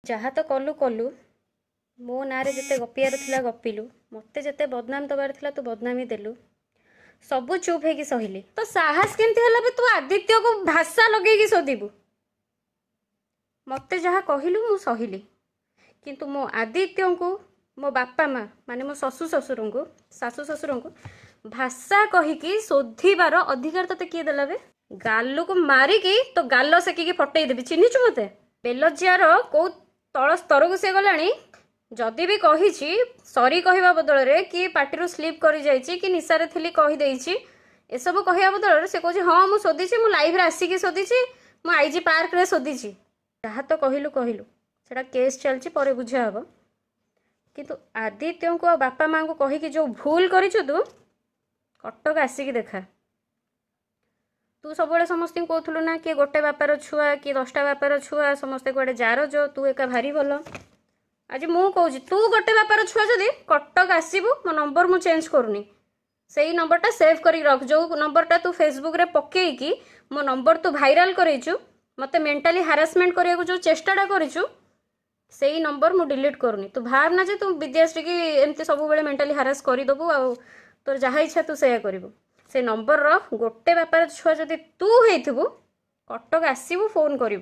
जहाँ तो कलु कलु मो ना रे जिते गपियार थिला गपिलु मते जिते बदनाम दबार थिला तू बदनामी देलु सबू चुप है सहिली तो साहस केमती हला बे तू आदित्य को भाषा लगे शोधिबू मते जहाँ कहलु मु सहिली किंतु मो आदित्य को मो बापा माँ माने मो शाशु ससुर को भाषा कहीकि शोधिबार अधिकार तते किए देला बे गालु को मारिकी तो गाल सेकिकी फटई देबी चिन्हिचु मते बेलजियार कौ तल स्तर को से गलानी जदि भी कही सरी कहवा बदल रे कि पार्टी स्लीप कर जाइए कि निशारे थी कहीदे एसबू कहवा बदल से कहे हाँ मुझे शोधीची मु लाइव रे आसिकी शोधीची मु आईजी पार्क रे शोधीची जहाँ तो कहलु कहलु सेटा केस चलची पर बुझा हम किंतु आदित्य को बापा माँ को कहीकि जो भूल करिछु तू कटक आसिकी देखा तू सब समस्त कहूलु ना किए गोटे बापार छुआ किए 10टा बापार छुआ समस्ते कड़े जार जो तू एका भारी भल आज मु कहूँ तू गोटे बापार छुआ जदि कटक आसबू मो नंबर मु चेंज करूनी से नंबरटा सेव कर रख जो नंबरटा तू फेसबुक रे पकईकी मो नंबर तू भाइराल करेचु मते मेंटली हारासमेंट करिया को जो चेष्टाटा करिचु से नंबर मु डिलीट करूनी तू भाव ना जे तू विद्याश्री की एमती सब बेले मेंटली हारास करदेबू आ तोर जहाँ इच्छा तू सेया करू से नंबर गोटे बापार छुआ जदि तू होइथिबू कटक आसबू फोन करू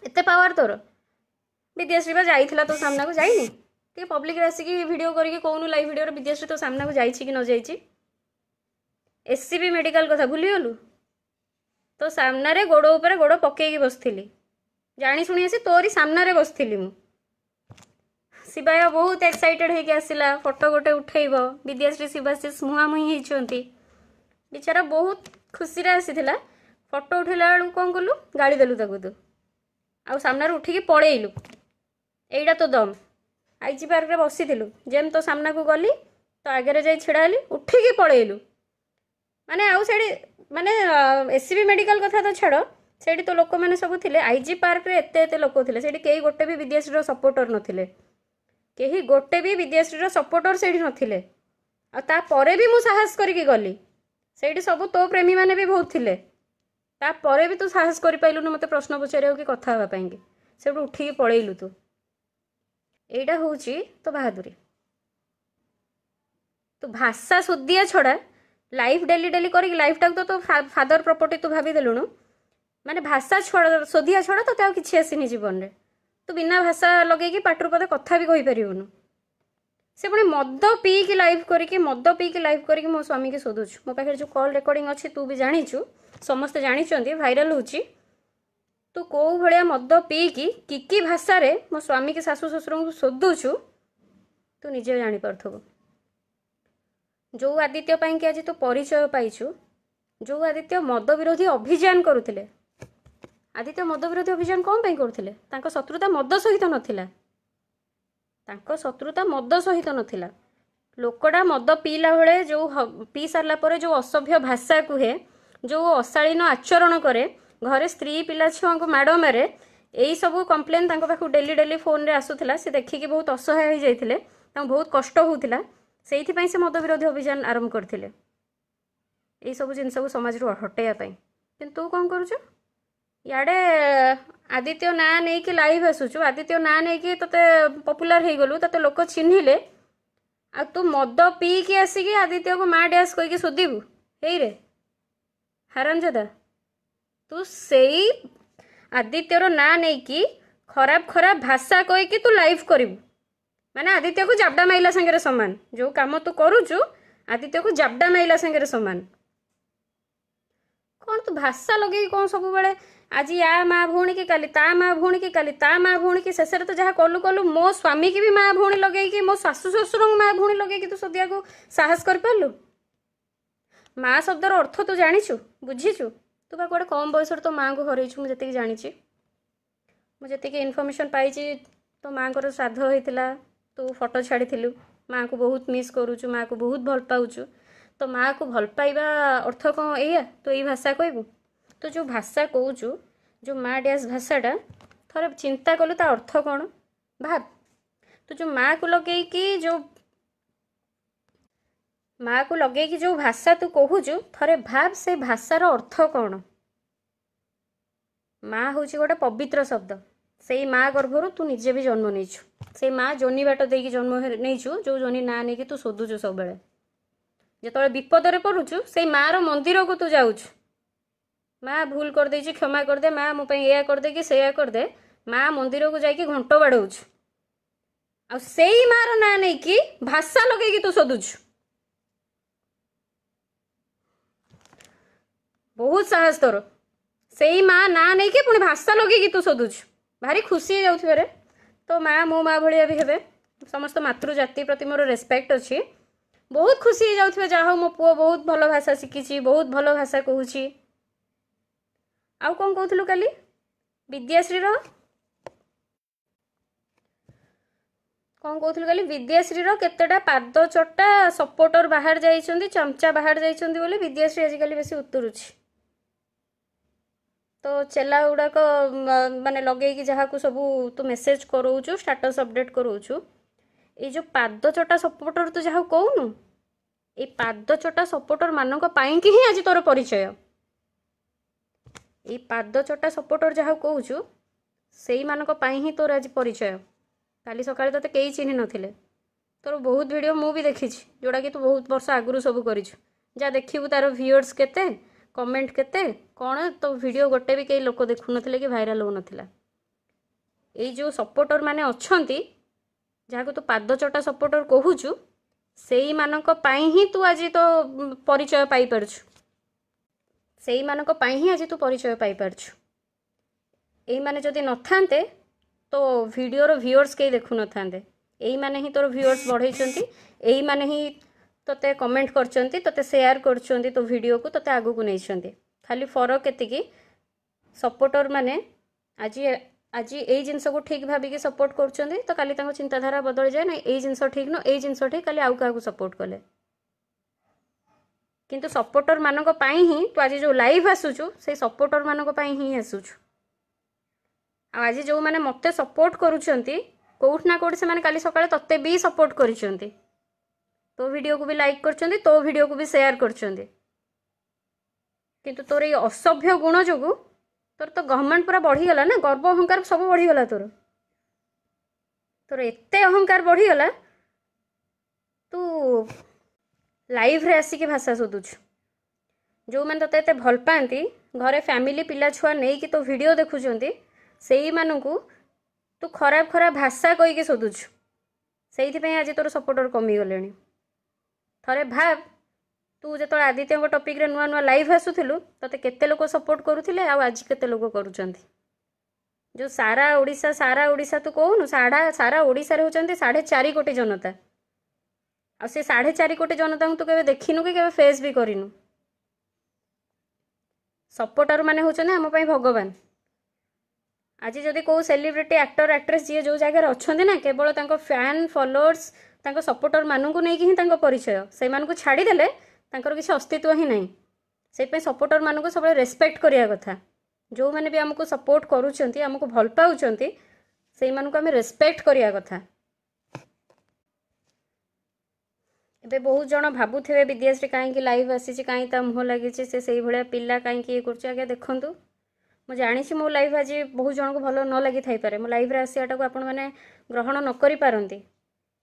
एते पावर तोर विद्याश्री बा जाइथिला तो सामना को जाइनी टे पब्लिक रे आसिकी वीडियो करके कहूनु लाइव वीडियो विद्याश्री तो सामना को जाइछि कि न जाइछि एससीबी मेडिकल कथा भूली गलु तो सामना रे गोड़ ऊपर गोड़ पकेकी बसथिली जानी शुणी आसी तोरी सामना रे बसथिली मु शिवाय बहुत एक्साइटेड होके आसिला फोटो गोटे उठेइबो विद्याश्री शिवाशीष मुहामुही होइछंती बेचारा बहुत खुशी रे आसीथिला फोटो उठेला बेलू कौन कलु गाड़ी देलु ताकू तू आउ सामना रे उठिकी पळेइलु एइडा तो दम आईजी पार्क रे बसिथिलु जेम तो सामना को गली तो आगे जाई छिड़ाली उठिकी पळेइलु माने आउ सेडी माने एससीबी मेडिकल कथा तो छाड़ सेडी तो लोक माने सब थिले आईजी पार्क रे एते एते लोक थिले सेडी केही गोटे भी विद्याश्री रो सपोर्टर नथिले केही गोटे भी विद्याश्री रो सपोर्टर सेडी नथिले आ ता परे भी मु साहस करिकी गली सेडी सब तो प्रेमी माने भी बहुत थिले ता परे भी तू साहस करि पाइलु न मते प्रश्न पचारियो कि कथा हवा पाएंगे सेडू उठिकी पळेइलु तू एइडा होउची तो बहादुरी तू भाषा सुदिया छड़ा लाइफ डेली डेली करी लाइफ टाक तो फादर प्रॉपर्टी तू भाभी देलुनु माने भाषा सोधिया छड़ा तो ताऊ किछि आसीनी जीवन रे तू बिना भाषा लगे कि पाटरू पदे कथा भी कहि परिबनु से पुणी मद पीकी लाइव करिकी मद पीकी लाइव करिकी मो स्वामी के शोधुछु मो पाखे जो कॉल रिकॉर्डिंग अछि तू भी जानिछु समस्त जानिछंती भाइराल होची तू को भलिया मद पीकी की भाषा रे मो स्वामी के सासु ससुर को शोधुछु तू निजे जानि परथबो जो आदित्य पाई कि आज तो परिचय पाइछु जो आदित्य मद विरोधी अभियान करुथिले आदित्य मद विरोधी अभियान कौन पाई करुथिले तांको शत्रुता मद सहित नथिला तांको शत्रुता मद सहित नथिला लोकड़ा मद पीला बेले जो पी सारला परे जो असभ्य भाषा कुहे जो अशालीन आचरण करे घरे स्त्री पिला छुआ को माड़ मारे यही सब कंप्लेन तांको पाखु डेली डेली फोन रे आसुथिला से देखिकी बहुत असहाय हो जाइथिले तांको बहुत कष्ट होउथिला सेइथिपाई से मद विरोधी अभियान आरंभ करथिले एई सब जिनस को समाज रो हटेया पाई किंतु तू कौन करूछु याडे आदित्य ना नहीं कि लाइव आसुछु आदित्य ना नहीं कि तते पॉपुलर हे गलु तते लोक चिन्हिले आ तू मद पी के आसिकी आदित्य को माँ डैश कहिके शोधिबू हेई रे हरामजादा तू सेई आदित्यर ना नहीं कि खराब खराब भाषा कहिके तू लाइव करिबू माने आदित्य को जाबडा माइला संगे समान जो काम तू करूचु आदित्य को जाबडा माइला संगे समान कौन तू भाषा लगे कौन सब बेले आज या माँ भौणी की काली ता माँ भौणी की काली ता माँ भौणी की शेष तो जहाँ कलु कलु मो स्वामी की भी माँ भौणी लगे मो शाशु ससुर माँ भौणी लगे तू सदिया को साहस कर पारलु माँ शब्दर अर्थ तू जानिछु बुझीचु तू बा कौन कम बयस तो माँ को हरइछु मुझे जानी मुझे इनफॉरमेशन पाई तो माँ को श्राद्ध होता तू फोटो छाड़ी माँ को बहुत मिस करुचु माँ को बहुत भल पाऊचु तो माँ को भल पाइबा अर्थ कौन या तो यही भाषा कहबू तो जो भाषा कहूचु जो माँ डैश भाषाटा थोड़े चिंता कलु ता अर्थ कौन भाव तो जो माँ को लगे कि जो माँ को लगे कि जो भाषा तू कहूचु थोड़े भाव से भाषार अर्थ कौन माँ हूँ गोटे पवित्र शब्द सेई माँ गर्भर तू निजे भी जन्म नहीं से माँ जोनी बाट देकी जन्म नहीं जो जोनी ना नहीं तू शोधुचु सब बेले जो विपद पड़ुचु से माँ रो मंदिर को तू जाऊँ माँ भूल कर दे क्षमा करदे माँ मो या करदे कि से करदे माँ मंदिर को जाकि घंट बाड़ौ आ सेई माँ रो ना नहीं कि भाषा लगे तू शोधुचु बहुत साहस तोर सेई माँ ना नहीं कि पुणी भाषा लगे तू शोधुचु भारी खुशी जाऊे तो माँ मो माँ भाया भी हे समस्त मातृ जाति प्रति मोर रेस्पेक्ट अच्छी बहुत खुशी जाऊे जहाँ मो पुओ बहुत भल भाषा शिखी बहुत भल भाषा कहूँ आउ कौन कहूँ काली विद्याश्री कौन कहूँ काली विद्याश्री केतेटा पाद चटा सपोर्टर बाहर जाइछंती चमचा बाहर जाइछंती बोली विद्याश्री आजिकल बेसी उतरुची तो चेला गुड़ाक माने लगे जहाँ को सब तू मेसेज करोचु स्टेटस अपडेट करोचु ये जो पाद चटा सपोर्टर तू जहाँ कहूनु ये पाद चटा सपोर्टर मानक पाई कि ही आज तोर परिचय ये पाद चटा सपोर्टर जहाँ कहूचु से मानक पाई ही तोर आज परिचय काली सकाळे तोते कई चिन्ह नथिले तोर बहुत वीडियो मु भी देखी जोड़ा कि तू बहुत वर्ष आगु सब करिछु जा देखिबु तार व्यूअर्स केते कमेंट केते कौन तो वीडियो गोटे भी कई लोक देखु नथिले कि भाइराल हो नथिला ए जो सपोर्टर माने अछंती जहाँ को तू पाद चटा सपोर्टर कहूचु सेई मानक पाई ही तू आज तो परिचय पाई परछु सेई मानक पाई ही आज तू परिचय पाई परछु एई माने जदि नथांते तो वीडियो रो व्यूअर्स कई देखु नथांते एई माने ही तोर व्यूअर्स बढ़ाइछंती एई माने ही तोते कमेंट करछंती तोते शेयर करछंती तो वीडियो को तोते आगु को नैछंती खाली फरक एतिकी सपोर्टर माने आज आज ए जिनस को ठीक भाविकी सपोर्ट करछंती तो काली तांको चिंताधारा बदल जाए ना ए जिनस ठीक न ए जिनस ठीक काली आउ काकू सपोर्ट कले किंतु सपोर्टर मानक पाई ही तो आज जो लाइव आसुचु से सपोर्टर मानक पाई ही आसुचु आज जो माने मते सपोर्ट करूछंती कोउठ ना कोउठ से माने काली सकाळे तते भी सपोर्ट करिसंती तो वीडियो को भी लाइक करछंती तो वीडियो को भी शेयर करछंती किंतु तोर ये असभ्य गुण जोगु तोर तो गवर्नमेंट पूरा बढ़ी गला ना गर्व अहंकार सब बढ़ी गला तोर तोर एते अहंकार बढ़ी गला तू लाइव रे आसी के भाषा शोधुछु जो माने तते एते भल पांती घरे फैमिली पिला छुआ नै कि तो वीडियो देखुछंती सेई मानकू तू खराब खराब भाषा कही के शोधुछु सेइथि आज तोर सपोर्टर कमी गलेनी थरे भाव तू जो आदित्य टॉपिक रे नुआ नुआ लाइव आसुथिलु तते केते लोक सपोर्ट करुथिले आ आज केते लोक करूछंती जो सारा ओडिशा तू कहूनु सारा ओडिशा रे होचंती 4.5 कोटी जनता आ से 4.5 कोटी जनता तू केबे देखिनु कि केबे फेस भी करिनु सपोर्टर माने होचने हम पई भगवान आज जदि को सेलिब्रिटी एक्टर एक्ट्रेस जी जो जगह अच्छे ना केवल तांको फैन फॉलोअर्स तांको सपोर्टर मानू नहीं कि ही परिचय से मानू छाड़ीदे किसी अस्तित्व ही नहीं से सपोर्टर मानू सब रेस्पेक्ट करिया कथा जो मैंने भी आमको सपोर्ट करूछंती आमको भल पाउछंती से मानू आम रेस्पेक्ट करिया कथा एबे बहुत जन भाबुथे विद्याश्री कहीं लाइव आसी कहीं ता मुह लगी से भाया पिला कहीं ये कर देखूँ मुझे जानी मो लाइव आज बहुत जन को भल न लगी थाई पारे मो लाइव रे आसियाटा को आपण मैंने ग्रहण न करि पारंती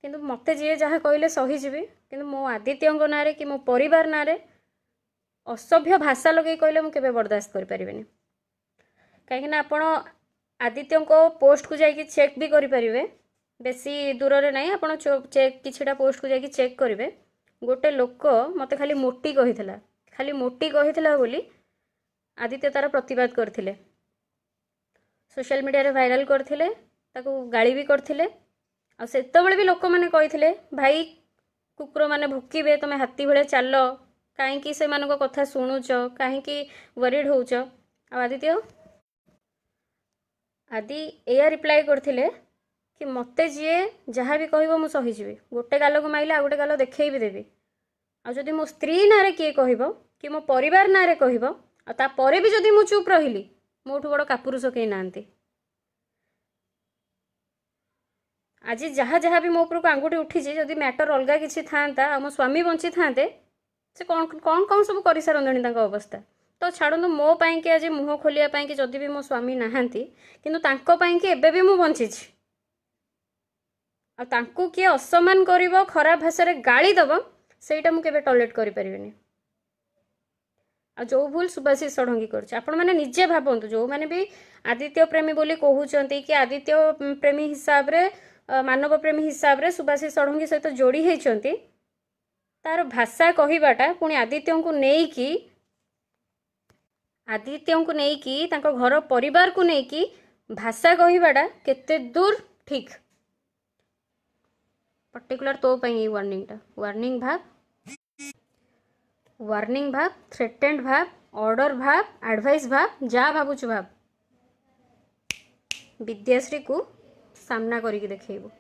किंतु मते जे जहाँ कहले सहीजीवी किंतु मो आदित्य ना कि मो परिवार ना असभ्य भाषा लगे कहले मुझे बर्दाश्त कर पारिबेनी कहीं आपण आदित्य पोस्ट को जाकि चेक भी करें बेसी दूर रे नहीं आपण चेक किछिटा पोस्ट को जाकि चेक करेंगे गोटे लोक मते खाली मोटी कही बोली आदित्य तार प्रतिवाद करथिले सोशल मीडिया रे वायरल करथिले ताको गाली भी करथिले आ सेतबेले भी लोक माने कहिथिले भाई कुकुर माने भुकिबे तमे हाथी भले चल कहीं से मानको कथा शुणुच कहीं वरिड होउच आ आदित्य आदि एया रिप्लाई करथिले कि मते जे जहाँ भी कहबो मु सहीजीवी गोटे गाल को माइले आ गोटे गाल देखै भी देबी आ जदि मो स्त्री नारे किए कहबो कि मो परिवार नारे कहबो आ तापरे भी जदि मु चुप रहिली मोठू बड़ कापुरुष कहीं नांती आज जहाँ जहाँ भी मो उपरको आंगुठी उठी जदि मैटर अलग किसी था मो स्वामी बंची था से कौन कौन कौन सब कर सारंदणी अवस्था तो छाड़ू मो पाई आज मुह खोलिया कि जदि भी मो स्वामी नहांती किंतु तांको पाई कि एबे भी मु बंचिछि आ तांको किए असम्मान करिवो खराब भाषा रे गाली दब सेटा मु केबे टॉलरेट करि परिबिनी। आ जो भूल सुभाषिष षडंगी करछि आपण माने निजे भाबंतु जो माने भी आदित्य प्रेमी बोली कहउचंती कि आदित्य प्रेमी हिसाब रे मानव प्रेमी हिसाब रे सुभाषिष षडंगी सहित जोड़ी हेचंती तार भाषा कहिबाटा पुणी आदित्य को नेकी तांको घर परिवार को नेकी भाषा कहिबाटा केते दूर ठीक पर्टिकुलर तो पई वार्निंगटा वार्निंग भाव थ्रेटेंड भाव ऑर्डर भाव एडवाइस भाव जा भावुछु भाव विद्याश्री को सामना करिक देखैबो।